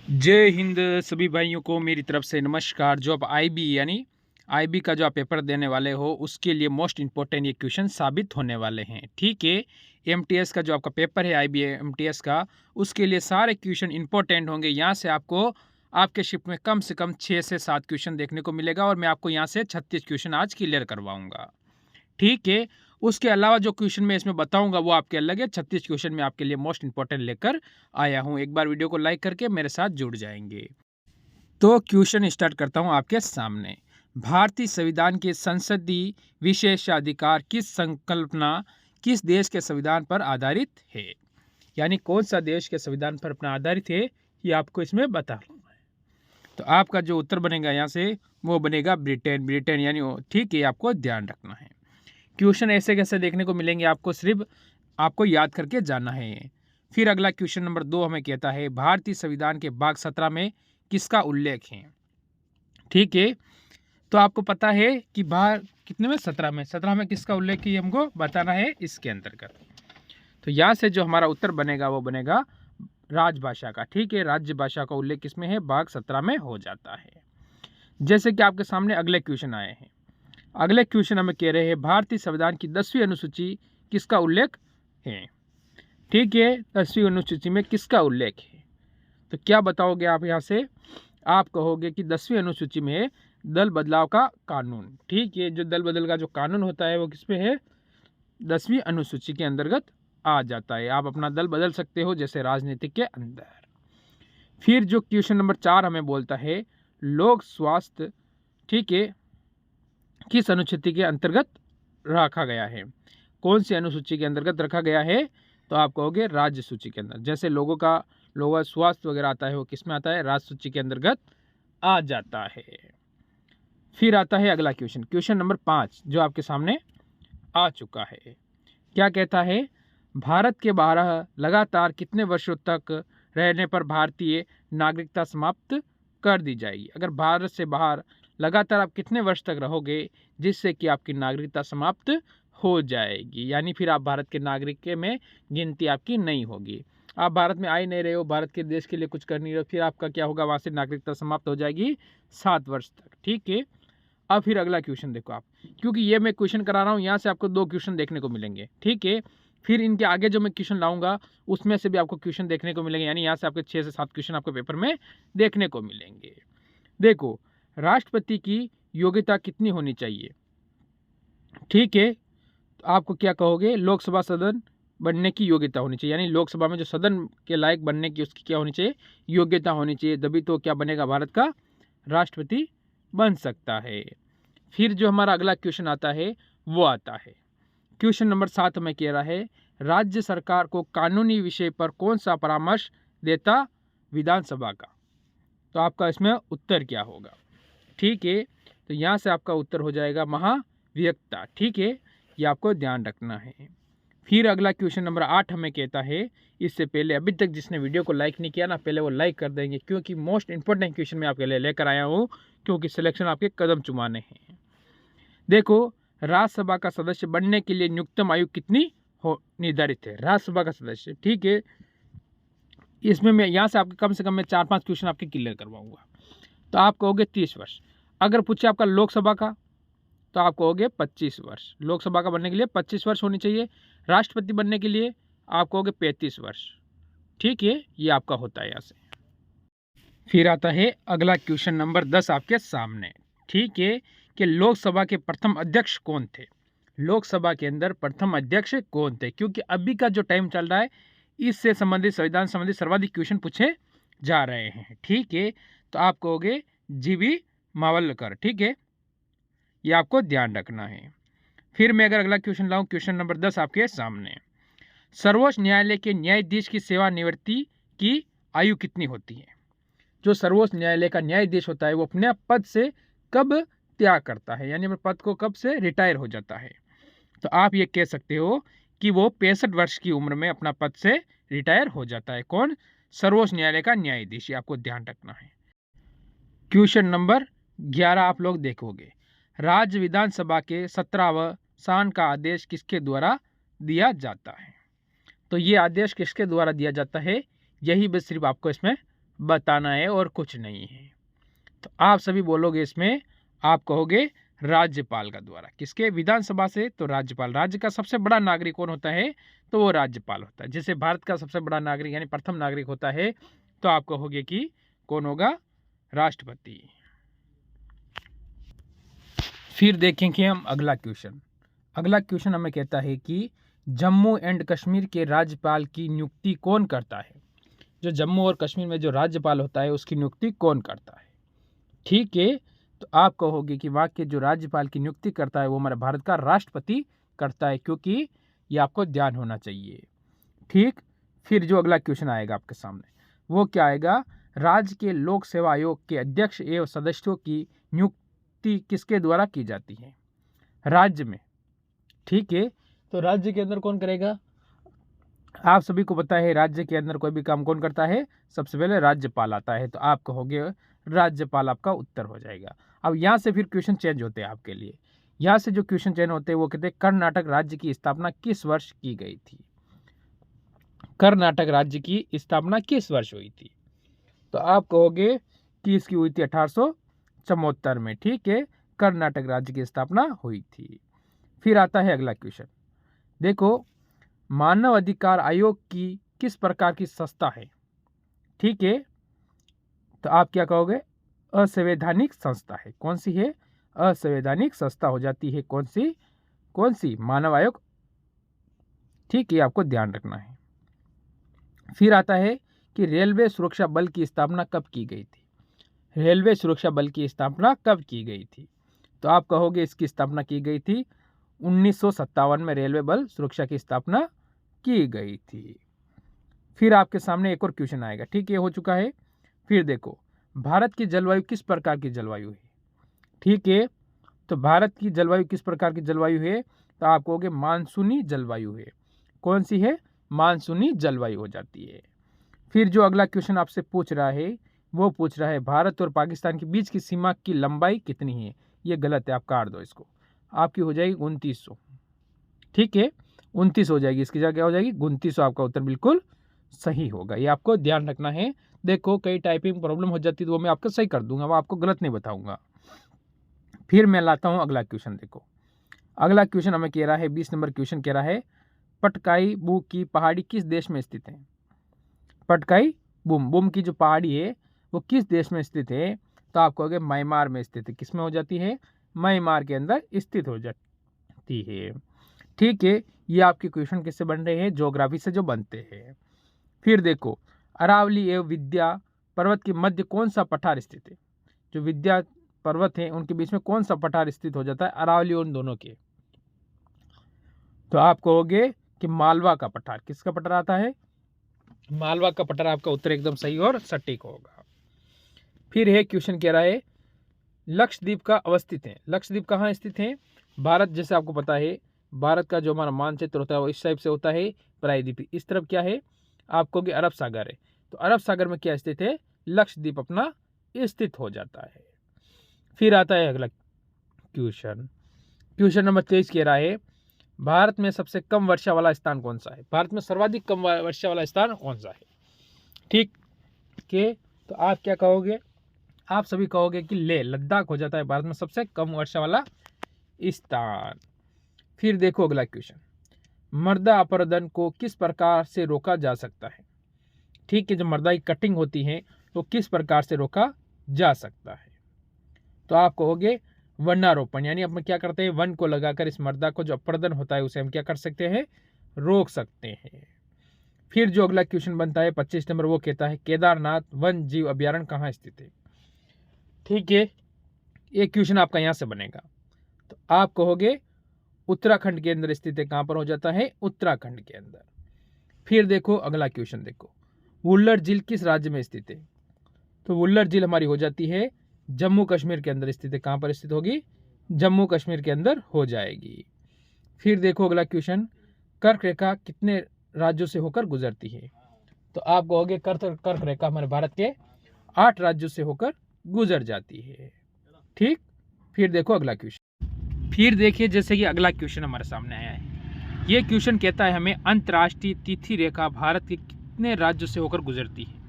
जय हिंद सभी भाइयों को मेरी तरफ से नमस्कार। जो आप आईबी यानी आईबी का जो आप पेपर देने वाले हो उसके लिए मोस्ट इम्पोर्टेंट ये क्वेश्चन साबित होने वाले हैं। ठीक है, एमटीएस का जो आपका पेपर है आईबी एमटीएस का, उसके लिए सारे क्वेश्चन इंपॉर्टेंट होंगे। यहाँ से आपको आपके शिफ्ट में कम से कम 6 से 7 क्वेश्चन देखने को मिलेगा और मैं आपको यहाँ से 36 क्वेश्चन आज क्लियर करवाऊंगा। ठीक है, उसके अलावा जो क्वेश्चन मैं इसमें बताऊंगा वो आपके अलग है। 36 क्वेश्चन मैं आपके लिए मोस्ट इंपॉर्टेंट लेकर आया हूं। एक बार वीडियो को लाइक करके मेरे साथ जुड़ जाएंगे। तो क्वेश्चन स्टार्ट करता हूं आपके सामने। भारतीय संविधान के संसदीय विशेषाधिकार किस संकल्पना किस देश के संविधान पर आधारित है? यानी कौन सा देश के संविधान पर अपना आधारित है, ये आपको इसमें बता रहा हूं। तो आपका जो उत्तर बनेगा यहाँ से वो बनेगा ब्रिटेन। ब्रिटेन यानी ठीक है, आपको ध्यान रखना है। क्वेश्चन ऐसे कैसे देखने को मिलेंगे, आपको सिर्फ आपको याद करके जाना है। फिर अगला क्वेश्चन नंबर 2 हमें कहता है भारतीय संविधान के भाग 17 में किसका उल्लेख है? ठीक है, तो आपको पता है कि भाग कितने में 17 में किसका उल्लेख है हमको बताना है इसके अंतर्गत। तो यहाँ से जो हमारा उत्तर बनेगा वो बनेगा राजभाषा का। ठीक है, राज्य भाषा का उल्लेख किसमें है? भाग 17 में हो जाता है। जैसे कि आपके सामने अगले क्वेश्चन आए हैं। अगले क्वेश्चन हमें कह रहे हैं भारतीय संविधान की 10वीं अनुसूची किसका उल्लेख है? ठीक है, 10वीं अनुसूची में किसका उल्लेख है? तो क्या बताओगे आप यहाँ से? आप कहोगे कि 10वीं अनुसूची में दल बदलाव का कानून। ठीक है, जो दल बदल का जो कानून होता है वो किसमें है? 10वीं अनुसूची के अंतर्गत आ जाता है। आप अपना दल बदल सकते हो जैसे राजनीतिक के अंदर। फिर जो क्वेश्चन नंबर 4 हमें बोलता है लोक स्वास्थ्य, ठीक है, किस अनुसूची के अंतर्गत रखा गया है? कौन सी अनुसूची के अंतर्गत रखा गया है? तो आप कहोगे राज्य सूची के अंदर। जैसे लोगों का स्वास्थ्य वगैरह आता है वो किस में आता है? राज्य सूची के अंतर्गत आ जाता है। फिर आता है अगला क्वेश्चन, क्वेश्चन नंबर 5 जो आपके सामने आ चुका है। क्या कहता है? भारत के बाहर लगातार कितने वर्षों तक रहने पर भारतीय नागरिकता समाप्त कर दी जाएगी? अगर भारत से बाहर लगातार आप कितने वर्ष तक रहोगे जिससे कि आपकी नागरिकता समाप्त हो जाएगी, यानी फिर आप भारत के नागरिक में गिनती आपकी नहीं होगी। आप भारत में आ ही नहीं रहे हो, भारत के देश के लिए कुछ कर नहीं रहे हो, फिर आपका क्या होगा? वहाँ से नागरिकता समाप्त हो जाएगी 7 वर्ष तक। ठीक है, अब फिर अगला क्वेश्चन देखो आप, क्योंकि ये मैं क्वेश्चन करा रहा हूँ यहाँ से आपको 2 क्वेश्चन देखने को मिलेंगे। ठीक है, फिर इनके आगे जो मैं क्वेश्चन लाऊंगा उसमें से भी आपको क्वेश्चन देखने को मिलेंगे, यानी यहाँ से आपके 6 से 7 क्वेश्चन आपको पेपर में देखने को मिलेंगे। देखो, राष्ट्रपति की योग्यता कितनी होनी चाहिए? ठीक है, तो आपको क्या कहोगे? लोकसभा सदन बनने की योग्यता होनी चाहिए, यानी लोकसभा में जो सदन के लायक बनने की उसकी क्या होनी चाहिए? योग्यता होनी चाहिए, तभी तो क्या बनेगा? भारत का राष्ट्रपति बन सकता है। फिर जो हमारा अगला क्वेश्चन आता है वो आता है क्वेश्चन नंबर 7 में कह रहा है राज्य सरकार को कानूनी विषय पर कौन सा परामर्श देता विधानसभा का? तो आपका इसमें उत्तर क्या होगा? ठीक है, तो यहाँ से आपका उत्तर हो जाएगा महाधिवक्ता। ठीक है, ये आपको ध्यान रखना है। फिर अगला क्वेश्चन नंबर 8 हमें कहता है, इससे पहले अभी तक जिसने वीडियो को लाइक नहीं किया ना, पहले वो लाइक कर देंगे, क्योंकि मोस्ट इंपॉर्टेंट क्वेश्चन मैं आपके लिए लेकर आया हूँ, क्योंकि सिलेक्शन आपके कदम चुमाने हैं। देखो, राज्यसभा का सदस्य बनने के लिए न्यूनतम आयु कितनी हो निर्धारित है? राज्यसभा का सदस्य। ठीक है, इसमें मैं यहाँ से आपके कम से कम मैं 4-5 क्वेश्चन आपके क्लियर करवाऊंगा। तो आप कहोगे 30 वर्ष। अगर पूछे आपका लोकसभा का, तो आप कहोगे 25 वर्ष। लोकसभा का बनने के लिए 25 वर्ष होनी चाहिए। राष्ट्रपति बनने के लिए आप कहोगे 35 वर्ष। ठीक है, ये आपका होता है यहाँ से। फिर आता है अगला क्वेश्चन नंबर 10 आपके सामने। ठीक है, कि लोकसभा के प्रथम अध्यक्ष कौन थे? लोकसभा के अंदर प्रथम अध्यक्ष कौन थे? क्योंकि अभी का जो टाइम चल रहा है इससे संबंधित संविधान संबंधित सर्वाधिक क्वेश्चन पूछे जा रहे हैं। ठीक है, तो आप कहोगे जीवी मावलकर। ठीक है, ये आपको ध्यान रखना है। फिर मैं अगर अगला क्वेश्चन लाऊं, क्वेश्चन नंबर 10 आपके सामने, सर्वोच्च न्यायालय के न्यायाधीश की सेवानिवृत्ति की आयु कितनी होती है? जो सर्वोच्च न्यायालय का न्यायाधीश होता है वो अपने पद से कब त्याग करता है, यानी अपने पद को कब से रिटायर हो जाता है? तो आप ये कह सकते हो कि वो 65 वर्ष की उम्र में अपना पद से रिटायर हो जाता है। कौन? सर्वोच्च न्यायालय का न्यायाधीश। आपको ध्यान रखना है। क्वेश्चन नंबर 11 आप लोग देखोगे, राज्य विधानसभा के 17वां सान का आदेश किसके द्वारा दिया जाता है? तो ये आदेश किसके द्वारा दिया जाता है, यही बस सिर्फ आपको इसमें बताना है और कुछ नहीं है। तो आप सभी बोलोगे इसमें, आप कहोगे राज्यपाल का द्वारा। किसके? विधानसभा से, तो राज्यपाल। राज्य का सबसे बड़ा नागरिक कौन होता है? तो वो राज्यपाल होता है। जैसे भारत का सबसे बड़ा नागरिक यानी प्रथम नागरिक होता है, तो आप कहोगे कि कौन होगा? राष्ट्रपति। फिर देखेंगे हम अगला क्वेश्चन। अगला क्वेश्चन हमें कहता है कि जम्मू एंड कश्मीर के राज्यपाल की नियुक्ति कौन करता है? जो जम्मू और कश्मीर में जो राज्यपाल होता है उसकी नियुक्ति कौन करता है? ठीक है, तो आप कहोगे कि वहाँ के जो राज्यपाल की नियुक्ति करता है वो हमारे भारत का राष्ट्रपति करता है, क्योंकि ये आपको ध्यान होना चाहिए। ठीक, फिर जो अगला क्वेश्चन आएगा आपके सामने वो क्या आएगा? राज्य के लोक सेवा आयोग के अध्यक्ष एवं सदस्यों की नियुक्ति किसके द्वारा की जाती है? राज्य में। ठीक है, तो राज्य के अंदर कौन करेगा? आप सभी को पता है राज्य के अंदर कोई भी काम कौन करता है? सबसे पहले राज्यपाल आता है। तो आप कहोगे राज्यपाल आपका उत्तर हो जाएगा। अब यहाँ से फिर क्वेश्चन चेंज होते हैं आपके लिए। यहाँ से जो क्वेश्चन चेंज होते हैं वो कहते हैं कर्नाटक राज्य की स्थापना किस वर्ष की गई थी? कर्नाटक राज्य की स्थापना किस वर्ष हुई थी? तो आप कहोगे कि इसकी हुई थी 1874 में। ठीक है, कर्नाटक राज्य की स्थापना हुई थी। फिर आता है अगला क्वेश्चन। देखो, मानव अधिकार आयोग की किस प्रकार की संस्था है? ठीक है, तो आप क्या कहोगे? असंवैधानिक संस्था है। कौन सी है? असंवैधानिक संस्था हो जाती है। कौन सी? कौन सी? मानव आयोग। ठीक है, आपको ध्यान रखना है। फिर आता है कि रेलवे सुरक्षा बल की स्थापना कब की गई थी? रेलवे सुरक्षा बल की स्थापना कब की गई थी? तो आप कहोगे इसकी स्थापना की गई थी 1957 में रेलवे बल सुरक्षा की स्थापना की गई थी। फिर आपके सामने एक और क्वेश्चन आएगा। ठीक है, हो चुका है। फिर देखो, भारत की जलवायु किस प्रकार की जलवायु है? ठीक है, तो भारत की जलवायु किस प्रकार की जलवायु है? तो आप कहोगे मानसूनी जलवायु है। कौन सी है? मानसूनी जलवायु हो जाती है। फिर जो अगला क्वेश्चन आपसे पूछ रहा है वो पूछ रहा है भारत और पाकिस्तान के बीच की सीमा की लंबाई कितनी है? ये गलत है, आप काट दो इसको। आपकी हो जाएगी 2900। ठीक है, 29 हो जाएगी। इसकी जगह क्या हो जाएगी? 2900। आपका उत्तर बिल्कुल सही होगा। ये आपको ध्यान रखना है। देखो, कई टाइपिंग प्रॉब्लम हो जाती है तो वो मैं आपको सही कर दूंगा, वो आपको गलत नहीं बताऊंगा। फिर मैं लाता हूं अगला क्वेश्चन। देखो, अगला क्वेश्चन हमें कह रहा है 20 नंबर क्वेश्चन कह रहा है पटकाई बू की पहाड़ी किस देश में स्थित है? पटकाई बूम बूम की जो पहाड़ी है वो किस देश में स्थित है? तो आप कहोगे म्यांमार में स्थित है। किस में हो जाती है? म्यांमार के अंदर स्थित हो जाती है। ठीक है, ये आपके क्वेश्चन किससे बन रहे हैं? ज्योग्राफी से जो बनते हैं। फिर देखो, अरावली एवं विद्या पर्वत के मध्य कौन सा पठार स्थित है? जो विद्या पर्वत है उनके बीच में कौन सा पठार स्थित हो जाता है? अरावली और उन दोनों के। तो आप कहोगे कि मालवा का पठार। किसका पठार आता है? मालवा का पठार। आपका उत्तर एकदम सही और सटीक होगा। फिर है क्वेश्चन कह रहा है लक्षद्वीप का अवस्थित है। लक्षद्वीप कहाँ स्थित है? भारत, जैसे आपको पता है भारत का जो हमारा मानचित्र होता है वो इस टाइप से होता है, प्रायद्वीपीय। इस तरफ क्या है? आपको कि अरब सागर है। तो अरब सागर में क्या स्थित है? लक्षद्वीप अपना स्थित हो जाता है। फिर आता है अगला क्वेश्चन। क्वेश्चन नंबर 23 कह रहा है भारत में सबसे कम वर्षा वाला स्थान कौन सा है? भारत में सर्वाधिक कम वर्षा वाला स्थान कौन सा है? ठीक है, तो आप क्या कहोगे? आप सभी कहोगे कि लद्दाख हो जाता है भारत में सबसे कम वर्षा वाला स्थान। फिर देखो अगला क्वेश्चन, मृदा अपरदन को किस प्रकार से रोका जा सकता है? ठीक है, जो मृदा की कटिंग होती है वो किस प्रकार से रोका जा सकता है? तो आप कहोगे वनारोपण, यानी हम क्या करते हैं? वन को लगाकर इस मृदा को जो अपरदन होता है उसे हम क्या कर सकते हैं? रोक सकते हैं। फिर जो अगला क्वेश्चन बनता है 25 नंबर, वो कहता है केदारनाथ वन जीव अभ्यारण्य कहाँ स्थित है? ठीक है, एक क्वेश्चन आपका यहां से बनेगा। तो आप कहोगे उत्तराखंड के अंदर स्थित है। कहां पर हो जाता है? उत्तराखंड के अंदर। फिर देखो अगला क्वेश्चन, देखो वुल्लर झील किस राज्य में स्थित है? तो वुल्लर झील हमारी हो जाती है जम्मू कश्मीर के अंदर स्थित है। कहां पर स्थित होगी? जम्मू कश्मीर के अंदर हो जाएगी। फिर देखो अगला क्वेश्चन, कर्क रेखा कितने राज्यों से होकर गुजरती है? तो आप कहोगे कर्क रेखा हमारे भारत के 8 राज्यों से होकर गुजर जाती है। ठीक, फिर देखो अगला क्वेश्चन। फिर देखिए जैसे कि अगला क्वेश्चन हमारे सामने आया है। ये क्वेश्चन कहता है हमें अंतर्राष्ट्रीय तिथि रेखा भारत के कितने राज्यों से होकर गुजरती है?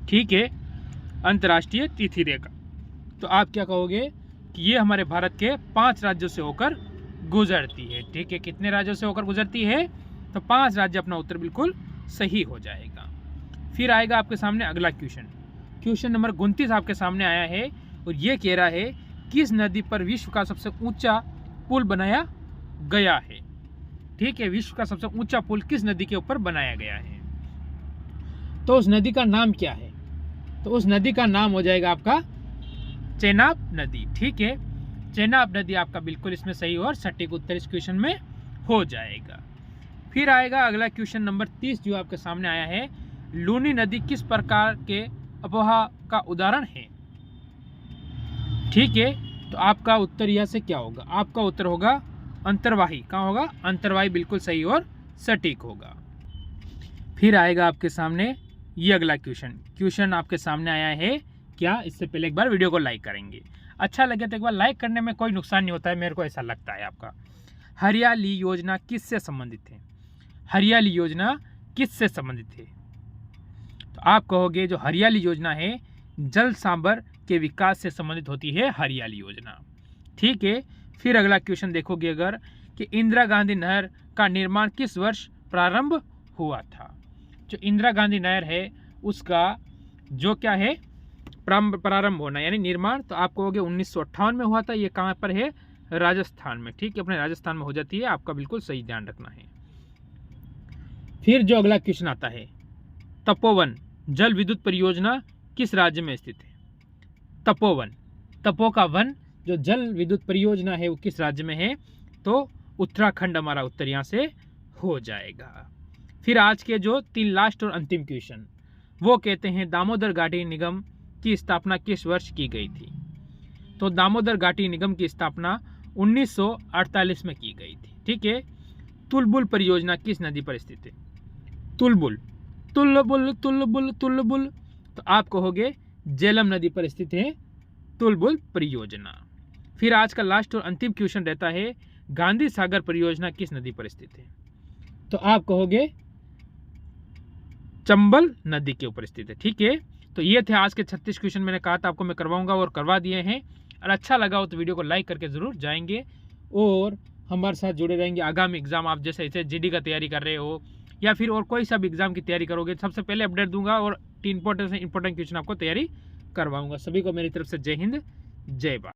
ठीक है, अंतर्राष्ट्रीय तिथि रेखा। तो आप क्या कहोगे कि ये हमारे भारत के 5 राज्यों से होकर गुजरती है। ठीक है, कितने राज्यों से होकर गुजरती है? तो 5 राज्य। अपना उत्तर बिल्कुल सही हो जाएगा। फिर आएगा आपके सामने अगला क्वेश्चन नंबर 29 आपके सामने आया है और ये कह रहा है किस नदी पर विश्व का सबसे ऊंचा पुल बनाया गया है। ठीक है, विश्व का सबसे ऊंचा पुल किस नदी के ऊपर बनाया गया है? तो उस नदी का नाम क्या है? तो उस नदी का नाम हो जाएगा आपका चेनाब नदी। ठीक है, चेनाब नदी आपका बिल्कुल इसमें सही और सटीक उत्तर इस क्वेश्चन में हो जाएगा। फिर आएगा अगला क्वेश्चन नंबर 30 जो आपके सामने आया है। लूनी नदी किस प्रकार के अपोहा का उदाहरण है? ठीक है, तो आपका उत्तर यह से क्या होगा? आपका उत्तर होगा अंतर्वाही। कहाँ होगा? अंतर्वाही बिल्कुल सही और सटीक होगा। फिर आएगा आपके सामने ये अगला क्वेश्चन आपके सामने आया है क्या? इससे पहले एक बार वीडियो को लाइक करेंगे। अच्छा लगे तो एक बार लाइक करने में कोई नुकसान नहीं होता है, मेरे को ऐसा लगता है। आपका हरियाली योजना किससे संबंधित है? हरियाली योजना किससे संबंधित है? तो आप कहोगे जो हरियाली योजना है जल सांभर के विकास से संबंधित होती है हरियाली योजना। ठीक है, फिर अगला क्वेश्चन देखोगे अगर कि इंदिरा गांधी नहर का निर्माण किस वर्ष प्रारंभ हुआ था? जो इंदिरा गांधी नहर है उसका जो क्या है प्रारंभ होना यानी निर्माण, तो आप कहोगे 1958 में हुआ था। ये कहाँ पर है? राजस्थान में। ठीक है, अपने राजस्थान में हो जाती है। आपका बिल्कुल सही ध्यान रखना है। फिर जो अगला क्वेश्चन आता है, तपोवन जल विद्युत परियोजना किस राज्य में स्थित है? तपोवन, तपो का वन जो जल विद्युत परियोजना है वो किस राज्य में है? तो उत्तराखंड हमारा उत्तर यहाँ से हो जाएगा। फिर आज के जो 3 लास्ट और अंतिम क्वेश्चन वो कहते हैं दामोदर घाटी निगम की स्थापना किस वर्ष की गई थी? तो दामोदर घाटी निगम की स्थापना 1948 में की गई थी। ठीक है, तुलबुल परियोजना किस नदी पर स्थित है? तुलबुल, तुलबुल तुलबुल तुलबुल, तो आप कहोगे झेलम नदी पर स्थित है तुलबुल परियोजना। फिर आज का लास्ट और अंतिम क्वेश्चन रहता है गांधी सागर परियोजना किस नदी पर स्थित है? तो आप कहोगे चंबल नदी के ऊपर स्थित है। ठीक है, तो ये थे आज के 36 क्वेश्चन। मैंने कहा था आपको मैं करवाऊंगा और करवा दिए हैं। और अच्छा लगा हो तो वीडियो को लाइक करके ज़रूर जाएंगे और हमारे साथ जुड़े रहेंगे। आगामी एग्जाम आप जैसे ऐसे जीडी का तैयारी कर रहे हो या फिर और कोई सा भी एग्जाम की तैयारी करोगे सबसे पहले अपडेट दूंगा और इंपॉर्टेंट क्वेश्चन आपको तैयारी करवाऊंगा। सभी को मेरी तरफ से जय हिंद, जय भारत।